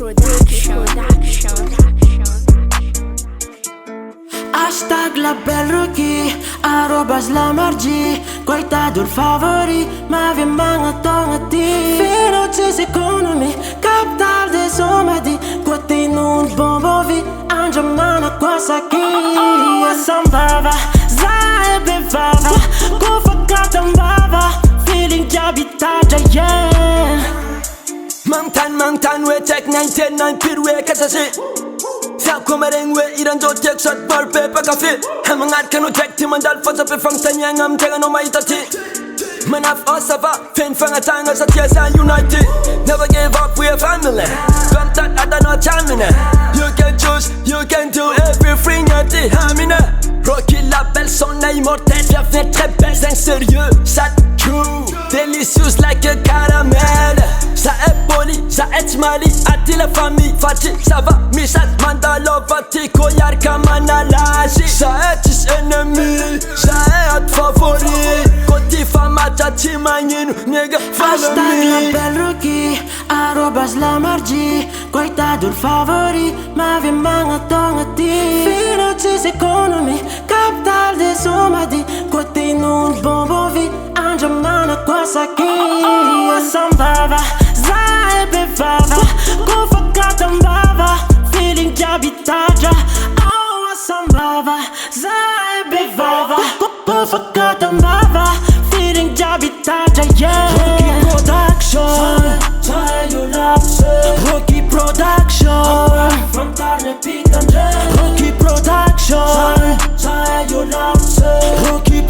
Production. Hashtag label rookie, arrobas lamargi. Coitado il favori, ma vi mangatong ati. Feroces economy, capital de somadi. Quati nun bombovi, anjamana kwasaki. Sambava, zae bevava, kufakatambava. Feeling jabitaja, yeah. Mantan we tek 99 pirwe kasasi. Sa kumareng we iran do tek sat bar pe pakafi. Hamangat kanu tek timandal fansa pe fang tanyangam tenga no maitati. Manaf osava fin fanga tanga sa tiasa united. Never give up, we a family. Come that adano chamina. You can choose, you can do everything at the hamina. Rocky label son immortel, jag fait très belle, c'est sérieux, ça true. Delicious like a caramel. Ça est poli, ça est mali, atti la famille, fati, ça va, misat, mandalo, fati, koyar, kamana, laji. Ça est tis ennemi, ça est favori. Koti fama, tati, maninu, nigga, follow me. Hashtag label rookie, arrobas lamargi. Coitado il favori, ma vi mangatong ati. Feroces economy, capital de somadi. Quati nun bombovi, anjamana kwasaki. Sambava, zae bevava, kufakatambava. Feeling jabitaja. Sambava, zae bevava, kufakatambava. Feeling jabitaja, yeah. Rookie production, Rookie production, Rookie production, Rookie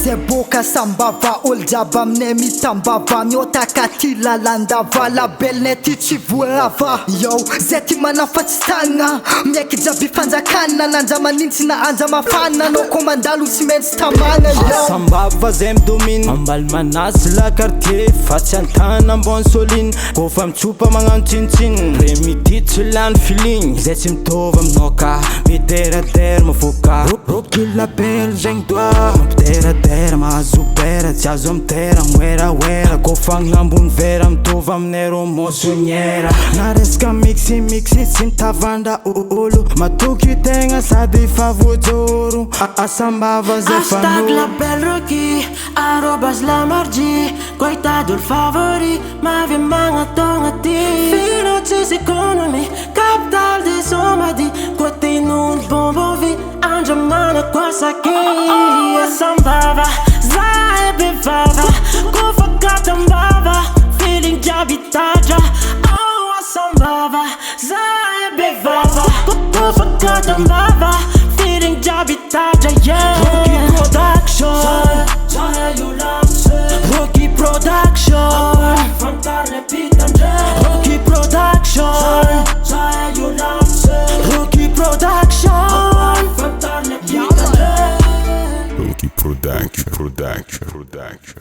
Zeboka sambava oljaba mne mitambava miotaka tilalandava label neti chivuava yo zeti manafatstanga myeky jaby fanjakana nanja manintsy na anja mafana no komandalo tsy maintsy tamagna yo sambava zay midominy ambaly manasy la quartier fa tsy antana ambony soline kofa mitsopa magnano tsinitsiny remidi tsy lany filigny zay tsy mitovy aminoka miteradera mavoka Rookie label zegny doa mampiteradera mahazo pera tsy azo amitera moerawera kofa gn'ambony vera mitovy aminay romosoniera na resaka miximixy tsy mitavandra olo matoky tegna sady fa voajoro asambava zay Hashtag label rookie, arrobas lamargi. Coitado il favori, ma vi mangatong ati. Feroces economy, capital de somadi. Quati nun bombovi, anjamana kwasaki. Sambava, zae bevava, kufakatambava. Feeling jabitaja. Sambava, zae bevava, kufakatambava. Feeling jabitaja, yeah. Rookie production, Rookie production, Rookie production, Rookie production, Production.